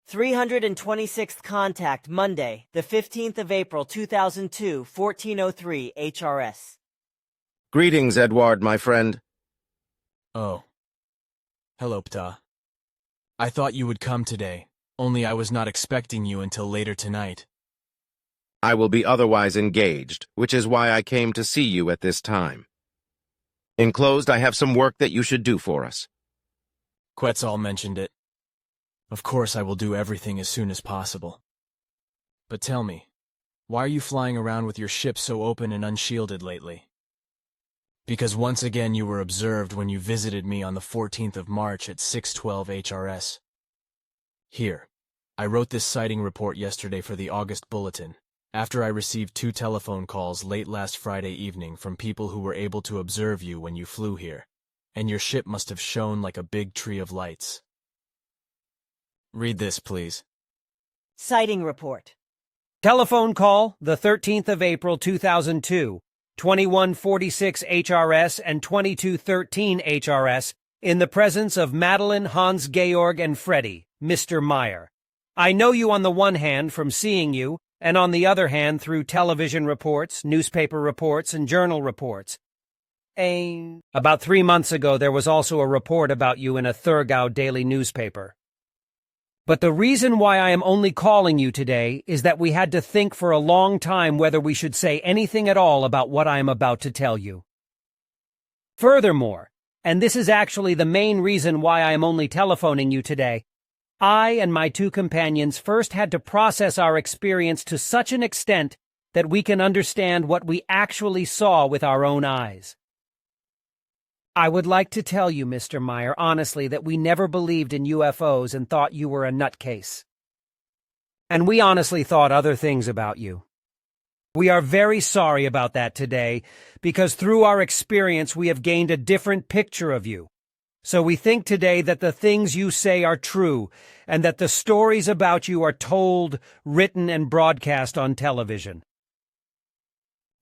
326th contact, Monday, the 15th of April, 2002, 1403 HRS. Greetings, Eduard, my friend. Oh. Hello, Ptaah. I thought you would come today, only I was not expecting you until later tonight. I will be otherwise engaged, which is why I came to see you at this time. Enclosed, I have some work that you should do for us. Quetzal mentioned it. Of course I will do everything as soon as possible. But tell me, why are you flying around with your ship so open and unshielded lately? Because once again you were observed when you visited me on the 14th of March at 6:12 HRS. Here, I wrote this sighting report yesterday for the August Bulletin, after I received 2 telephone calls late last Friday evening from people who were able to observe you when you flew here, and your ship must have shone like a big tree of lights. Read this, please. Sighting report. Telephone call, the 13th of April, 2002, 2146 HRS and 2213 HRS, in the presence of Madeline, Hans-Georg, and Freddie, Mr. Meyer. I know you on the one hand from seeing you, and on the other hand through television reports, newspaper reports, and journal reports. About 3 months ago there was also a report about you in a Thurgau daily newspaper. But the reason why I am only calling you today is that we had to think for a long time whether we should say anything at all about what I am about to tell you. Furthermore, and this is actually the main reason why I am only telephoning you today, I and my 2 companions first had to process our experience to such an extent that we can understand what we actually saw with our own eyes. I would like to tell you, Mr. Meyer, honestly, that we never believed in UFOs and thought you were a nutcase. And we honestly thought other things about you. We are very sorry about that today, because through our experience we have gained a different picture of you. So we think today that the things you say are true, and that the stories about you are told, written, and broadcast on television.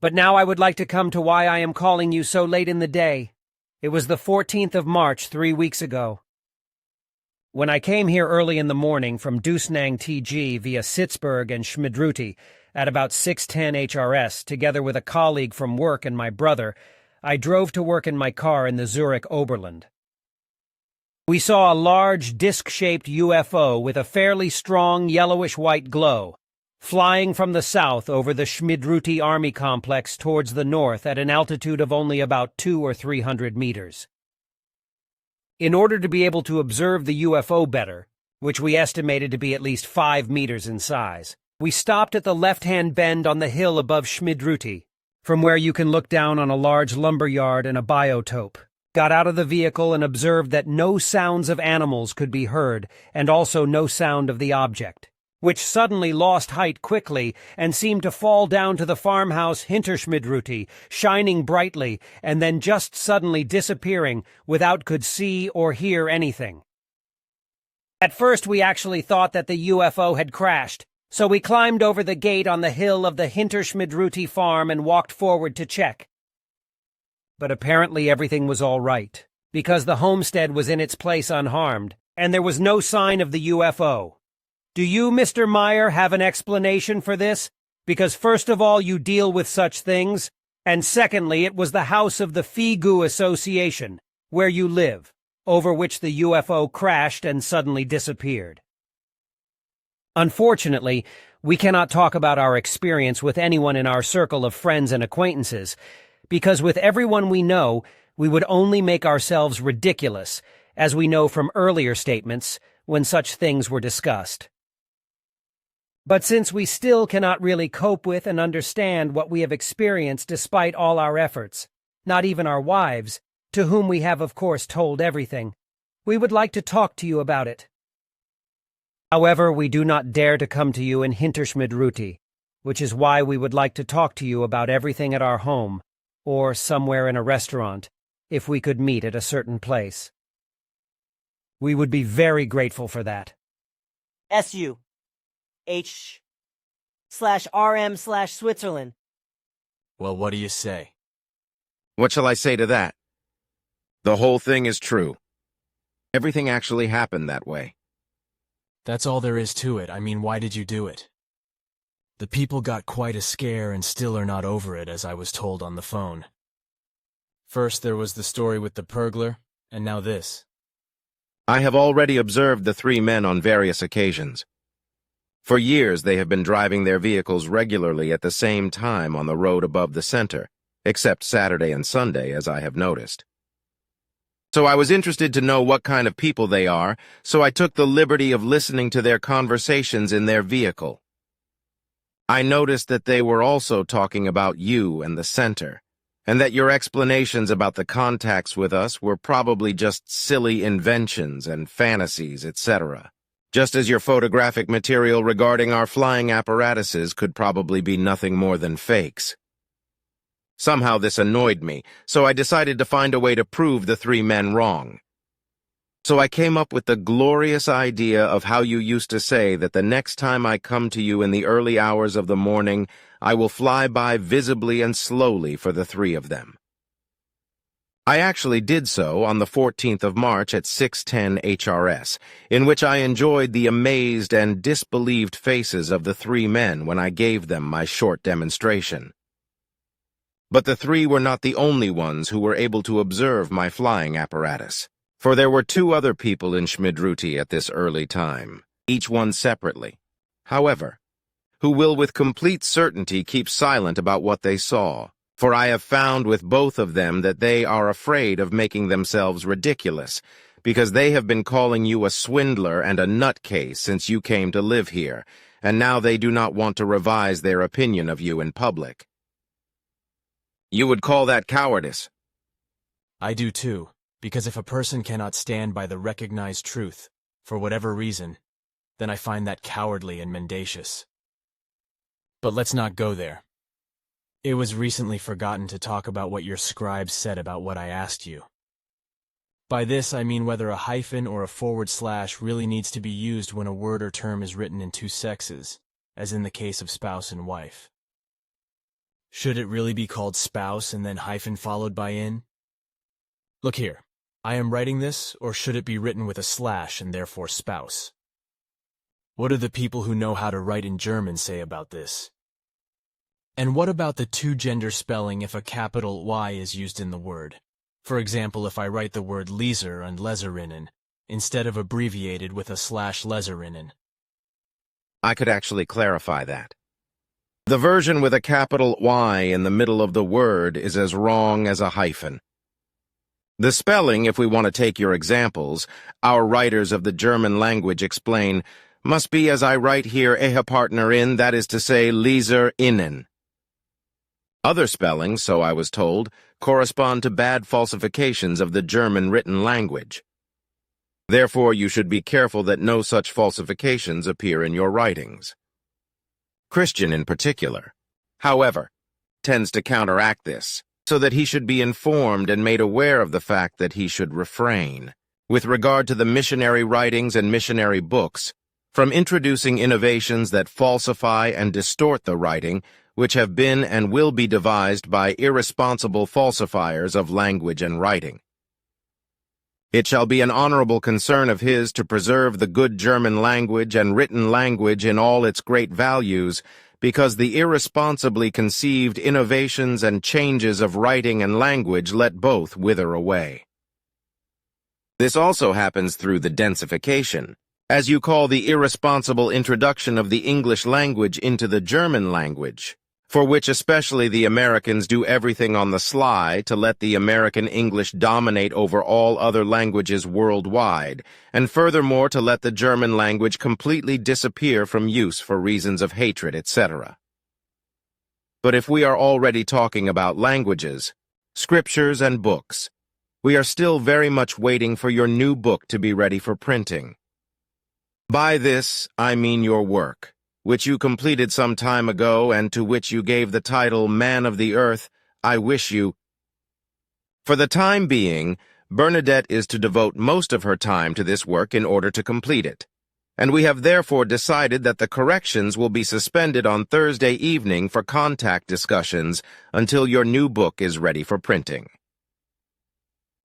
But now I would like to come to why I am calling you so late in the day. It was the 14th of March, 3 weeks ago. When I came here early in the morning from Dusnang TG via Sitzburg and Schmidrüti at about 6:10 HRS, together with a colleague from work and my brother, I drove to work in my car in the Zurich Oberland. We saw a large disc-shaped UFO with a fairly strong yellowish-white glow, flying from the south over the Schmidrüti army complex towards the north at an altitude of only about 200 or 300 meters. In order to be able to observe the UFO better, which we estimated to be at least 5 meters in size, we stopped at the left-hand bend on the hill above Schmidrüti, from where you can look down on a large lumber yard and a biotope, got out of the vehicle and observed that no sounds of animals could be heard, and also no sound of the object, which suddenly lost height quickly and seemed to fall down to the farmhouse Hinterschmidrüti, shining brightly and then just suddenly disappearing without could see or hear anything. At first we actually thought that the UFO had crashed, so we climbed over the gate on the hill of the Hinterschmidrüti farm and walked forward to check. But apparently everything was all right, because the homestead was in its place unharmed, and there was no sign of the UFO. Do you, Mr. Meyer, have an explanation for this? Because first of all, you deal with such things, and secondly, it was the house of the Figu Association, where you live, over which the UFO crashed and suddenly disappeared. Unfortunately, we cannot talk about our experience with anyone in our circle of friends and acquaintances, because with everyone we know, we would only make ourselves ridiculous, as we know from earlier statements when such things were discussed. But since we still cannot really cope with and understand what we have experienced despite all our efforts, not even our wives, to whom we have of course told everything, we would like to talk to you about it. However, we do not dare to come to you in Hinterschmidrüti, which is why we would like to talk to you about everything at our home, or somewhere in a restaurant, if we could meet at a certain place. We would be very grateful for that. SU/RM/Switzerland. Well, what do you say? What shall I say to that? The whole thing is true. Everything actually happened that way. That's all there is to it. I mean, why did you do it? The people got quite a scare and still are not over it, as I was told on the phone. First there was the story with the perglar, and now this. I have already observed the three men on various occasions. For years they have been driving their vehicles regularly at the same time on the road above the center, except Saturday and Sunday, as I have noticed. So I was interested to know what kind of people they are, so I took the liberty of listening to their conversations in their vehicle. I noticed that they were also talking about you and the center, and that your explanations about the contacts with us were probably just silly inventions and fantasies, etc. Just as your photographic material regarding our flying apparatuses could probably be nothing more than fakes. Somehow this annoyed me, so I decided to find a way to prove the three men wrong. So I came up with the glorious idea of how you used to say that the next time I come to you in the early hours of the morning, I will fly by visibly and slowly for the three of them. I actually did so on the 14th of March at 6:10 HRS, in which I enjoyed the amazed and disbelieved faces of the three men when I gave them my short demonstration. But the three were not the only ones who were able to observe my flying apparatus, for there were two other people in Schmidrüti at this early time, each one separately, however, who will with complete certainty keep silent about what they saw, for I have found with both of them that they are afraid of making themselves ridiculous, because they have been calling you a swindler and a nutcase since you came to live here, and now they do not want to revise their opinion of you in public. You would call that cowardice? I do too, because if a person cannot stand by the recognized truth, for whatever reason, then I find that cowardly and mendacious. But let's not go there. It was recently forgotten to talk about what your scribe said about what I asked you. By this I mean whether a hyphen or a forward slash really needs to be used when a word or term is written in two sexes, as in the case of spouse and wife. Should it really be called spouse and then hyphen followed by in? Look here, I am writing this, or should it be written with a slash and therefore spouse? What do the people who know how to write in German say about this? And what about the two-gender spelling if a capital Y is used in the word? For example, if I write the word Leser and Leserinnen, instead of abbreviated with a slash Leserinnen. I could actually clarify that. The version with a capital Y in the middle of the word is as wrong as a hyphen. The spelling, if we want to take your examples, our writers of the German language explain, must be as I write here Ehepartnerin, that is to say, Leserinnen. Other spellings, so I was told, correspond to bad falsifications of the German written language. Therefore, you should be careful that no such falsifications appear in your writings. Christian in particular, however, tends to counteract this, so that he should be informed and made aware of the fact that he should refrain, with regard to the missionary writings and missionary books, from introducing innovations that falsify and distort the writing, which have been and will be devised by irresponsible falsifiers of language and writing. It shall be an honorable concern of his to preserve the good German language and written language in all its great values, because the irresponsibly conceived innovations and changes of writing and language let both wither away. This also happens through the densification, as you call the irresponsible introduction of the English language into the German language, for which especially the Americans do everything on the sly to let the American English dominate over all other languages worldwide, and furthermore to let the German language completely disappear from use for reasons of hatred, etc. But if we are already talking about languages, scriptures, and books, we are still very much waiting for your new book to be ready for printing. By this, I mean your work, which you completed some time ago and to which you gave the title Man of the Earth. I wish you. For the time being, Bernadette is to devote most of her time to this work in order to complete it, and we have therefore decided that the corrections will be suspended on Thursday evening for contact discussions until your new book is ready for printing.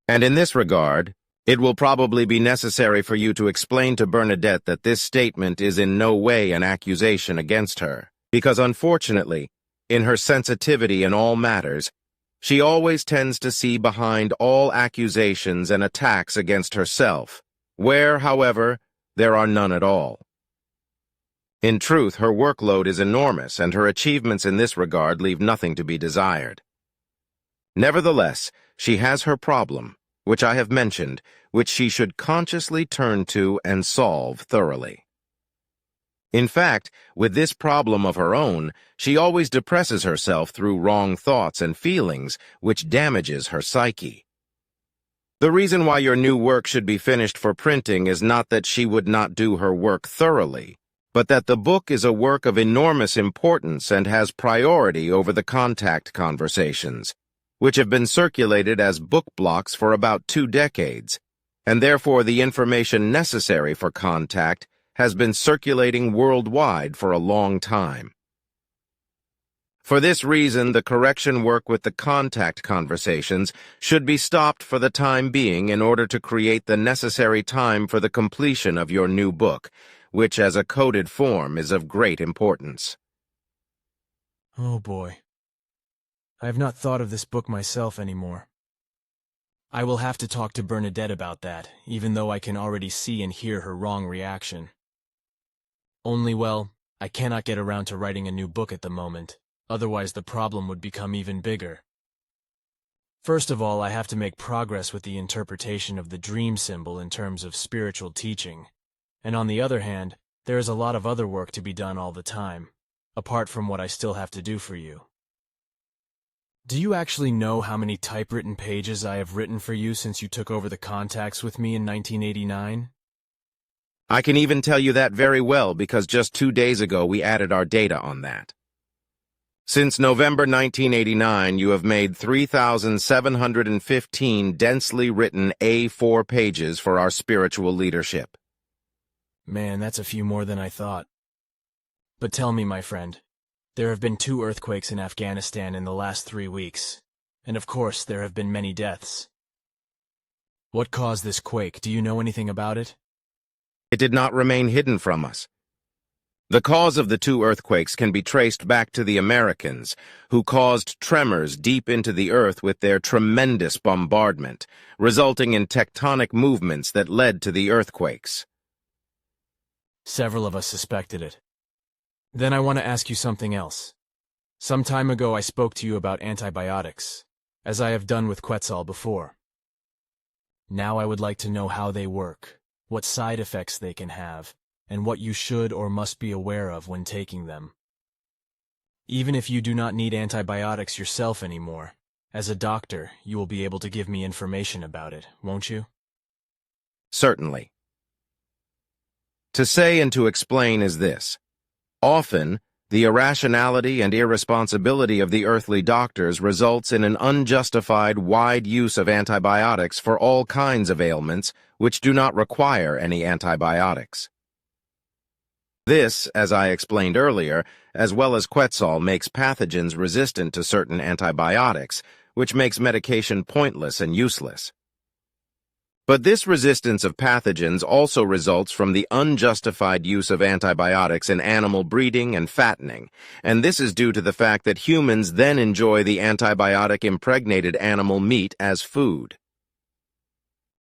And in this regard, It will probably be necessary for you to explain to Bernadette that this statement is in no way an accusation against her, because unfortunately, in her sensitivity in all matters, she always tends to see behind all accusations and attacks against herself, where, however, there are none at all. In truth, her workload is enormous, and her achievements in this regard leave nothing to be desired. Nevertheless, she has her problem, which I have mentioned, which she should consciously turn to and solve thoroughly. In fact, with this problem of her own, she always depresses herself through wrong thoughts and feelings, which damages her psyche. The reason why your new work should be finished for printing is not that she would not do her work thoroughly, but that the book is a work of enormous importance and has priority over the contact conversations, which have been circulated as book blocks for about 2 decades, and therefore the information necessary for contact has been circulating worldwide for a long time. For this reason, the correction work with the contact conversations should be stopped for the time being in order to create the necessary time for the completion of your new book, which as a coded form is of great importance. Oh boy. I have not thought of this book myself anymore. I will have to talk to Bernadette about that, even though I can already see and hear her wrong reaction. Only, well, I cannot get around to writing a new book at the moment, otherwise the problem would become even bigger. First of all, I have to make progress with the interpretation of the dream symbol in terms of spiritual teaching, and on the other hand, there is a lot of other work to be done all the time, apart from what I still have to do for you. Do you actually know how many typewritten pages I have written for you since you took over the contacts with me in 1989? I can even tell you that very well because just 2 days ago we added our data on that. Since November 1989, you have made 3,715 densely written A4 pages for our spiritual leadership. Man, that's a few more than I thought. But tell me, my friend, there have been 2 earthquakes in Afghanistan in the last 3 weeks, and of course there have been many deaths. What caused this quake? Do you know anything about it? It did not remain hidden from us. The cause of the 2 earthquakes can be traced back to the Americans, who caused tremors deep into the earth with their tremendous bombardment, resulting in tectonic movements that led to the earthquakes. Several of us suspected it. Then I want to ask you something else. Some time ago I spoke to you about antibiotics, as I have done with Quetzal before. Now I would like to know how they work, what side effects they can have, and what you should or must be aware of when taking them. Even if you do not need antibiotics yourself anymore, as a doctor, you will be able to give me information about it, won't you? Certainly. To say and to explain is this. Often, the irrationality and irresponsibility of the earthly doctors results in an unjustified wide use of antibiotics for all kinds of ailments which do not require any antibiotics. This, as I explained earlier, as well as Quetzal, makes pathogens resistant to certain antibiotics, which makes medication pointless and useless. But this resistance of pathogens also results from the unjustified use of antibiotics in animal breeding and fattening, and this is due to the fact that humans then enjoy the antibiotic-impregnated animal meat as food.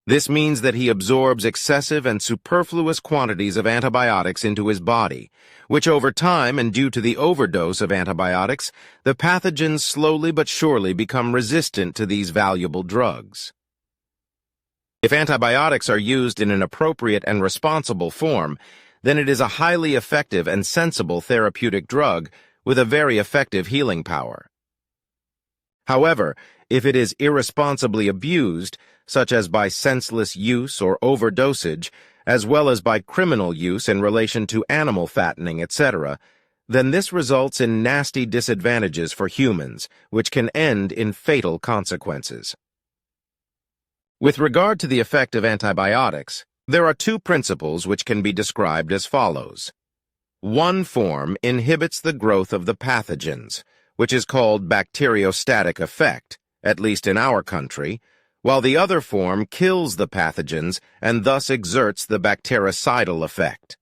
This means that he absorbs excessive and superfluous quantities of antibiotics into his body, which over time and due to the overdose of antibiotics, the pathogens slowly but surely become resistant to these valuable drugs. If antibiotics are used in an appropriate and responsible form, then it is a highly effective and sensible therapeutic drug with a very effective healing power. However, if it is irresponsibly abused, such as by senseless use or overdosage, as well as by criminal use in relation to animal fattening, etc., then this results in nasty disadvantages for humans, which can end in fatal consequences. With regard to the effect of antibiotics, there are 2 principles which can be described as follows. One form inhibits the growth of the pathogens, which is called bacteriostatic effect, at least in our country, while the other form kills the pathogens and thus exerts the bactericidal effect.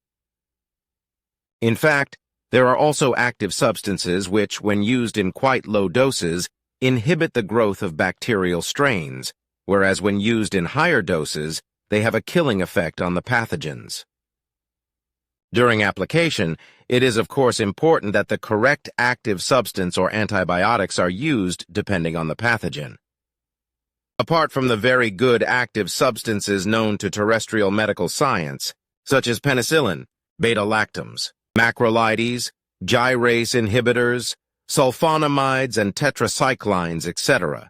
In fact, there are also active substances which, when used in quite low doses, inhibit the growth of bacterial strains, whereas when used in higher doses, they have a killing effect on the pathogens. During application, it is of course important that the correct active substance or antibiotics are used depending on the pathogen. Apart from the very good active substances known to terrestrial medical science, such as penicillin, beta-lactams, macrolides, gyrase inhibitors, sulfonamides and tetracyclines, etc.,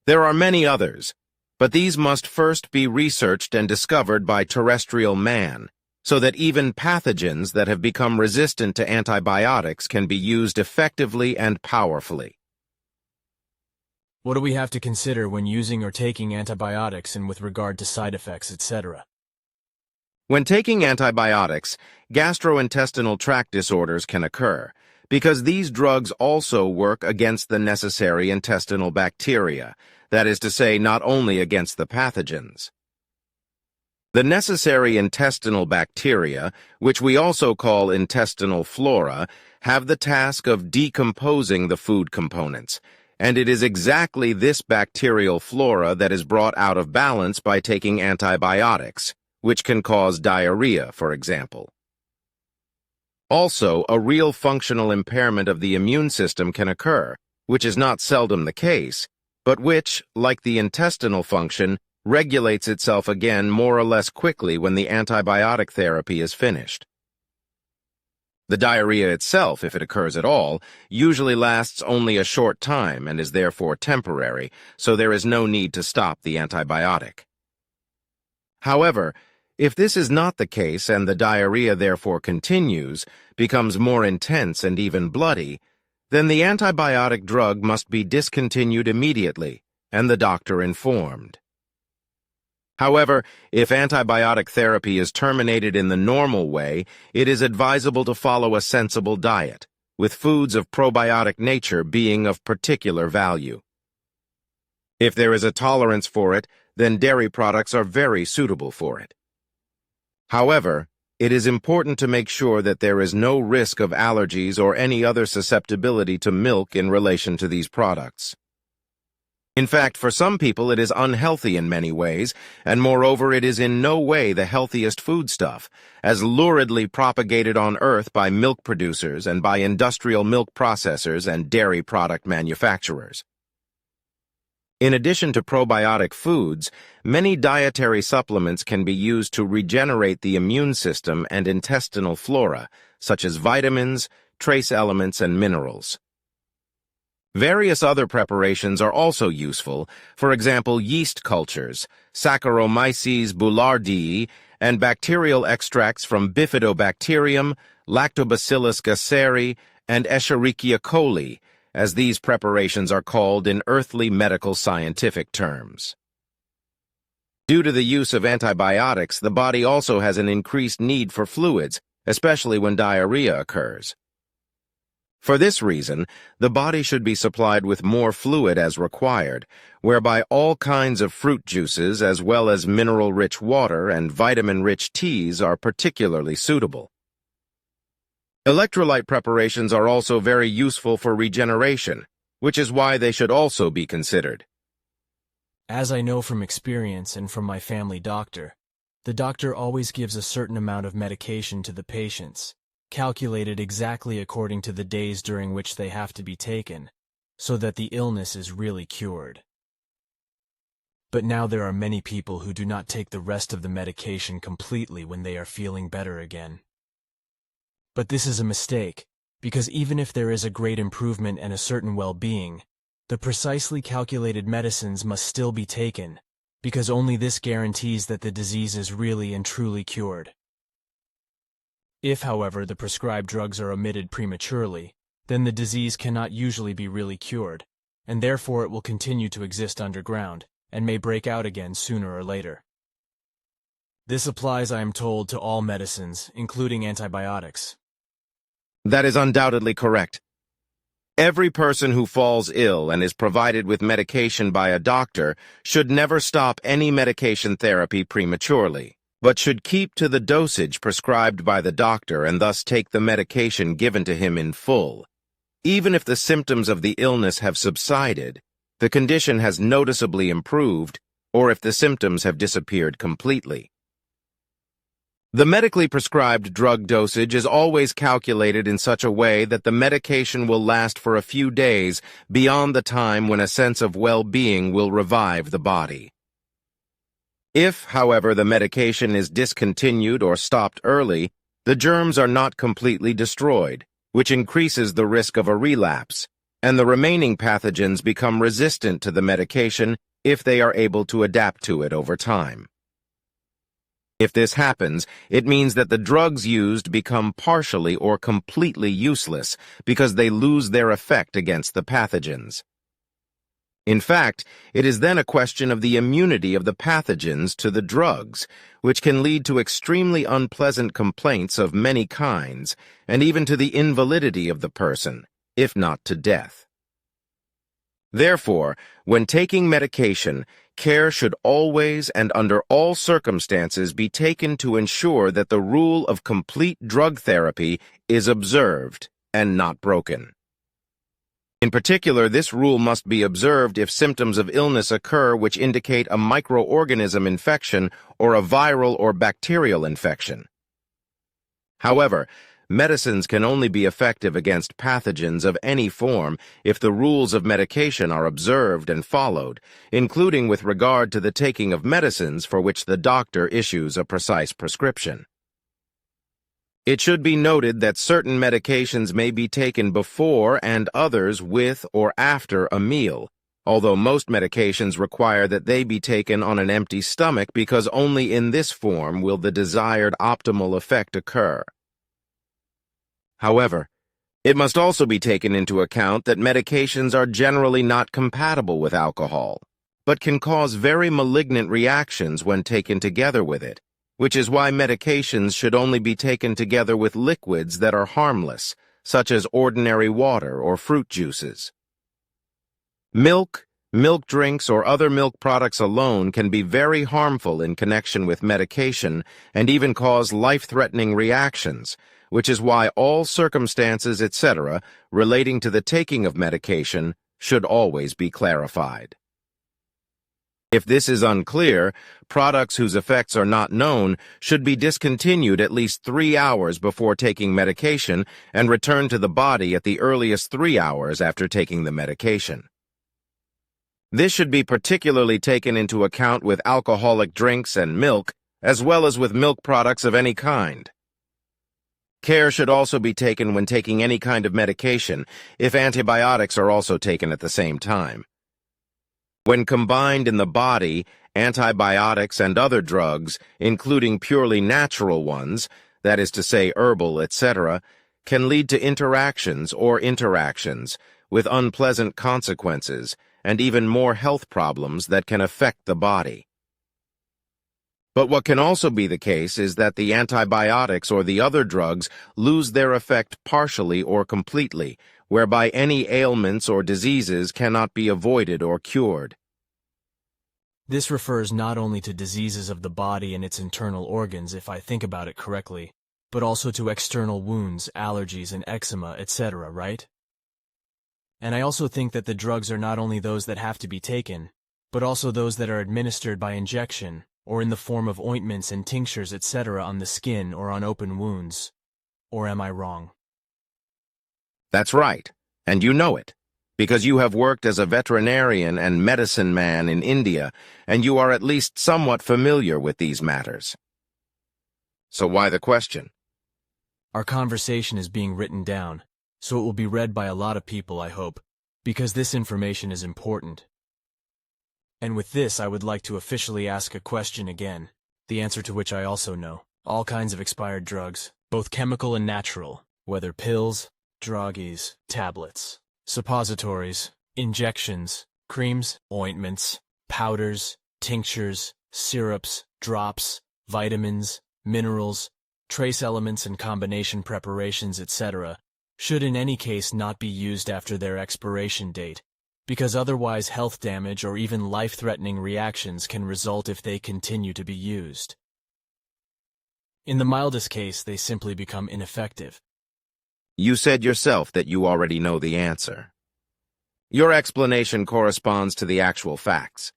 there are many others, but these must first be researched and discovered by terrestrial man, so that even pathogens that have become resistant to antibiotics can be used effectively and powerfully. What do we have to consider when using or taking antibiotics and with regard to side effects, etc.? When taking antibiotics, gastrointestinal tract disorders can occur, because these drugs also work against the necessary intestinal bacteria, that is to say, not only against the pathogens. The necessary intestinal bacteria, which we also call intestinal flora, have the task of decomposing the food components, and it is exactly this bacterial flora that is brought out of balance by taking antibiotics, which can cause diarrhea, for example. Also, a real functional impairment of the immune system can occur, which is not seldom the case, but which, like the intestinal function, regulates itself again more or less quickly when the antibiotic therapy is finished. The diarrhea itself, if it occurs at all, usually lasts only a short time and is therefore temporary, so there is no need to stop the antibiotic. However, if this is not the case and the diarrhea therefore continues, becomes more intense and even bloody, then the antibiotic drug must be discontinued immediately and the doctor informed. However, if antibiotic therapy is terminated in the normal way, it is advisable to follow a sensible diet, with foods of probiotic nature being of particular value. If there is a tolerance for it, then dairy products are very suitable for it. However, it is important to make sure that there is no risk of allergies or any other susceptibility to milk in relation to these products. In fact, for some people it is unhealthy in many ways, and moreover it is in no way the healthiest foodstuff, as luridly propagated on earth by milk producers and by industrial milk processors and dairy product manufacturers. In addition to probiotic foods, many dietary supplements can be used to regenerate the immune system and intestinal flora, such as vitamins, trace elements, and minerals. Various other preparations are also useful, for example yeast cultures, Saccharomyces boulardii, and bacterial extracts from Bifidobacterium, Lactobacillus gasseri, and Escherichia coli, as these preparations are called in earthly medical scientific terms. Due to the use of antibiotics, the body also has an increased need for fluids, especially when diarrhea occurs. For this reason, the body should be supplied with more fluid as required, whereby all kinds of fruit juices as well as mineral-rich water and vitamin-rich teas are particularly suitable. Electrolyte preparations are also very useful for regeneration, which is why they should also be considered. As I know from experience and from my family doctor, the doctor always gives a certain amount of medication to the patients, calculated exactly according to the days during which they have to be taken, so that the illness is really cured. But now there are many people who do not take the rest of the medication completely when they are feeling better again. But this is a mistake, because even if there is a great improvement and a certain well-being, the precisely calculated medicines must still be taken, because only this guarantees that the disease is really and truly cured. If, however, the prescribed drugs are omitted prematurely, then the disease cannot usually be really cured, and therefore it will continue to exist underground, and may break out again sooner or later. This applies, I am told, to all medicines, including antibiotics. That is undoubtedly correct. Every person who falls ill and is provided with medication by a doctor should never stop any medication therapy prematurely, but should keep to the dosage prescribed by the doctor and thus take the medication given to him in full. Even if the symptoms of the illness have subsided, the condition has noticeably improved, or if the symptoms have disappeared completely. The medically prescribed drug dosage is always calculated in such a way that the medication will last for a few days beyond the time when a sense of well-being will revive the body. If, however, the medication is discontinued or stopped early, the germs are not completely destroyed, which increases the risk of a relapse, and the remaining pathogens become resistant to the medication if they are able to adapt to it over time. If this happens, it means that the drugs used become partially or completely useless because they lose their effect against the pathogens. In fact, it is then a question of the immunity of the pathogens to the drugs, which can lead to extremely unpleasant complaints of many kinds, and even to the invalidity of the person, if not to death. Therefore, when taking medication, care should always and under all circumstances be taken to ensure that the rule of complete drug therapy is observed and not broken. In particular, this rule must be observed if symptoms of illness occur which indicate a microorganism infection or a viral or bacterial infection. However, medicines can only be effective against pathogens of any form if the rules of medication are observed and followed, including with regard to the taking of medicines for which the doctor issues a precise prescription. It should be noted that certain medications may be taken before and others with or after a meal, although most medications require that they be taken on an empty stomach because only in this form will the desired optimal effect occur. However, it must also be taken into account that medications are generally not compatible with alcohol, but can cause very malignant reactions when taken together with it, which is why medications should only be taken together with liquids that are harmless, such as ordinary water or fruit juices. Milk, milk drinks, or other milk products alone can be very harmful in connection with medication and even cause life-threatening reactions, which is why all circumstances, etc., relating to the taking of medication should always be clarified. If this is unclear, products whose effects are not known should be discontinued at least 3 hours before taking medication and returned to the body at the earliest 3 hours after taking the medication. This should be particularly taken into account with alcoholic drinks and milk, as well as with milk products of any kind. Care should also be taken when taking any kind of medication if antibiotics are also taken at the same time. When combined in the body, antibiotics and other drugs, including purely natural ones, that is to say herbal, etc., can lead to interactions with unpleasant consequences and even more health problems that can affect the body. But what can also be the case is that the antibiotics or the other drugs lose their effect partially or completely, whereby any ailments or diseases cannot be avoided or cured. This refers not only to diseases of the body and its internal organs, if I think about it correctly, but also to external wounds, allergies, and eczema, etc., right? And I also think that the drugs are not only those that have to be taken, but also those that are administered by injection, or in the form of ointments and tinctures, etc., on the skin or on open wounds. Or am I wrong? That's right, and you know it, because you have worked as a veterinarian and medicine man in India, and you are at least somewhat familiar with these matters. So why the question? Our conversation is being written down, so it will be read by a lot of people, I hope, because this information is important. And with this, I would like to officially ask a question again, the answer to which I also know. All kinds of expired drugs, both chemical and natural, whether pills, druggies, tablets, suppositories, injections, creams, ointments, powders, tinctures, syrups, drops, vitamins, minerals, trace elements and combination preparations, etc., should in any case not be used after their expiration date, because otherwise health damage or even life-threatening reactions can result if they continue to be used. In the mildest case, they simply become ineffective. You said yourself that you already know the answer. Your explanation corresponds to the actual facts.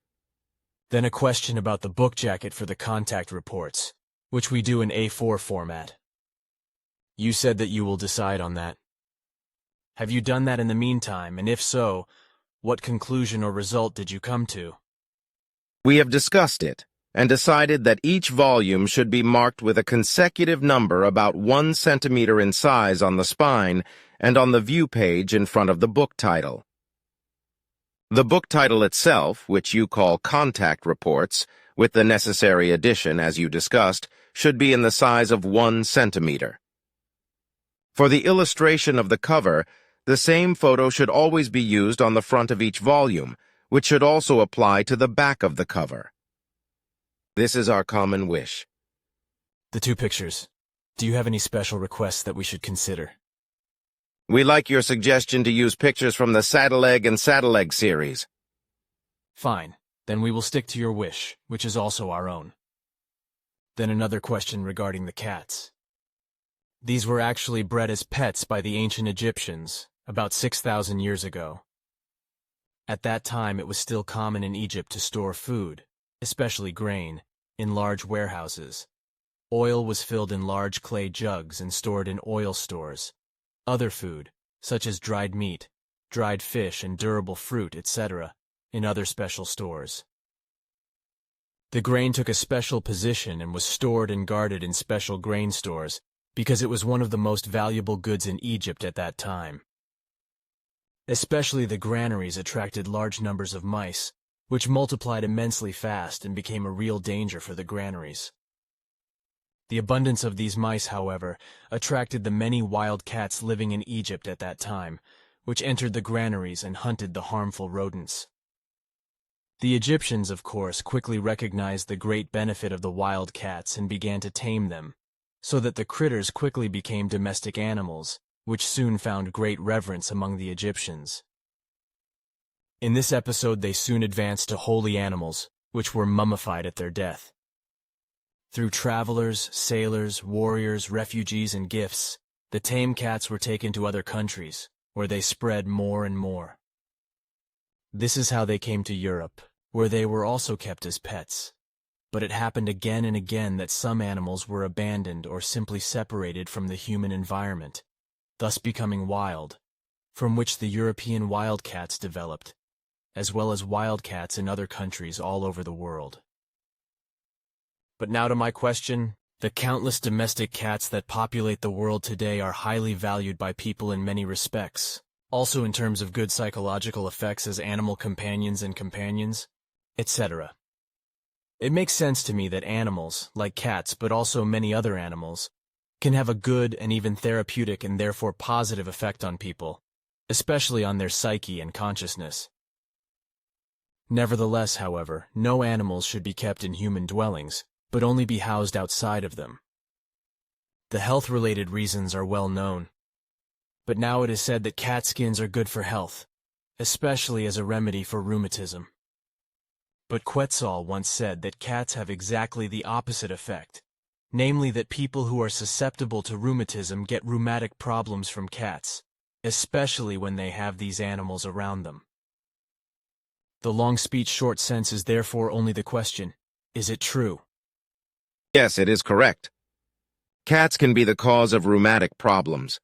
Then a question about the book jacket for the contact reports, which we do in A4 format. You said that you will decide on that. Have you done that in the meantime, and if so, what conclusion or result did you come to? We have discussed it and decided that each volume should be marked with a consecutive number about 1 centimeter in size on the spine and on the view page in front of the book title. The book title itself, which you call Contact Reports, with the necessary addition, as you discussed, should be in the size of 1 centimeter. For the illustration of the cover, the same photo should always be used on the front of each volume, which should also apply to the back of the cover. This is our common wish. The 2 pictures. Do you have any special requests that we should consider? We like your suggestion to use pictures from the Saddle Egg and Saddle Egg series. Fine. Then we will stick to your wish, which is also our own. Then another question regarding the cats. These were actually bred as pets by the ancient Egyptians, about 6,000 years ago. At that time, it was still common in Egypt to store food, especially grain, in large warehouses. Oil was filled in large clay jugs and stored in oil stores. Other food, such as dried meat, dried fish, and durable fruit, etc., in other special stores. The grain took a special position and was stored and guarded in special grain stores because it was one of the most valuable goods in Egypt at that time. Especially the granaries attracted large numbers of mice, which multiplied immensely fast and became a real danger for the granaries. The abundance of these mice, however, attracted the many wild cats living in Egypt at that time, which entered the granaries and hunted the harmful rodents. The Egyptians, of course, quickly recognized the great benefit of the wild cats and began to tame them, so that the critters quickly became domestic animals, which soon found great reverence among the Egyptians. In this episode, they soon advanced to holy animals, which were mummified at their death. Through travelers, sailors, warriors, refugees, and gifts, the tame cats were taken to other countries, where they spread more and more. This is how they came to Europe, where they were also kept as pets. But it happened again and again that some animals were abandoned or simply separated from the human environment, thus becoming wild, from which the European wildcats developed, as well as wildcats in other countries all over the world. But now to my question. The countless domestic cats that populate the world today are highly valued by people in many respects, also in terms of good psychological effects as animal companions and companions, etc. It makes sense to me that animals, like cats but also many other animals, can have a good and even therapeutic and therefore positive effect on people, especially on their psyche and consciousness. Nevertheless, however, no animals should be kept in human dwellings, but only be housed outside of them. The health-related reasons are well known, but now it is said that cat skins are good for health, especially as a remedy for rheumatism. But Quetzal once said that cats have exactly the opposite effect, namely that people who are susceptible to rheumatism get rheumatic problems from cats, especially when they have these animals around them. The long speech short sense is therefore only the question, is it true? Yes, it is correct. Cats can be the cause of rheumatic problems.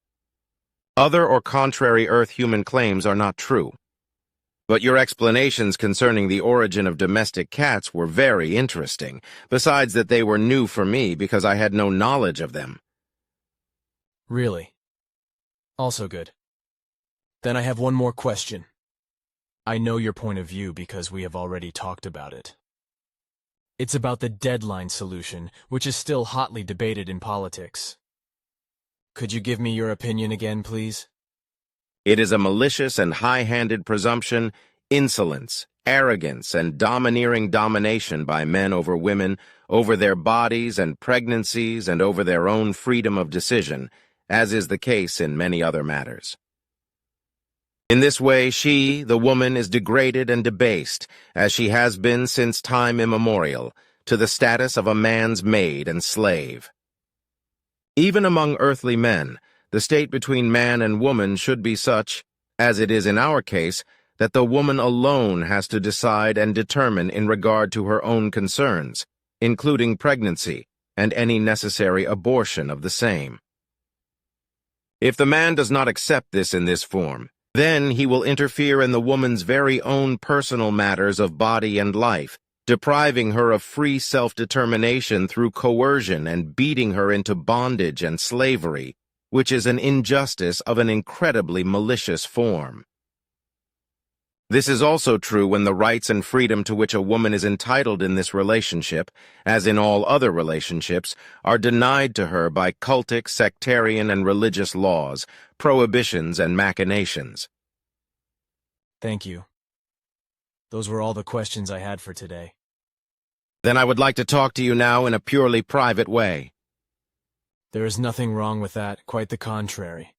Other or contrary Earth-human claims are not true. But your explanations concerning the origin of domestic cats were very interesting, besides that they were new for me because I had no knowledge of them. Really? Also good. Then I have one more question. I know your point of view because we have already talked about it. It's about the deadline solution, which is still hotly debated in politics. Could you give me your opinion again, please? It is a malicious and high-handed presumption, insolence, arrogance, and domineering domination by men over women, over their bodies and pregnancies, and over their own freedom of decision, as is the case in many other matters. In this way, she, the woman, is degraded and debased, as she has been since time immemorial, to the status of a man's maid and slave. Even among earthly men, the state between man and woman should be such, as it is in our case, that the woman alone has to decide and determine in regard to her own concerns, including pregnancy and any necessary abortion of the same. If the man does not accept this in this form, then he will interfere in the woman's very own personal matters of body and life, depriving her of free self-determination through coercion and beating her into bondage and slavery, which is an injustice of an incredibly malicious form. This is also true when the rights and freedom to which a woman is entitled in this relationship, as in all other relationships, are denied to her by cultic, sectarian, and religious laws, prohibitions, and machinations. Thank you. Those were all the questions I had for today. Then I would like to talk to you now in a purely private way. There is nothing wrong with that, quite the contrary.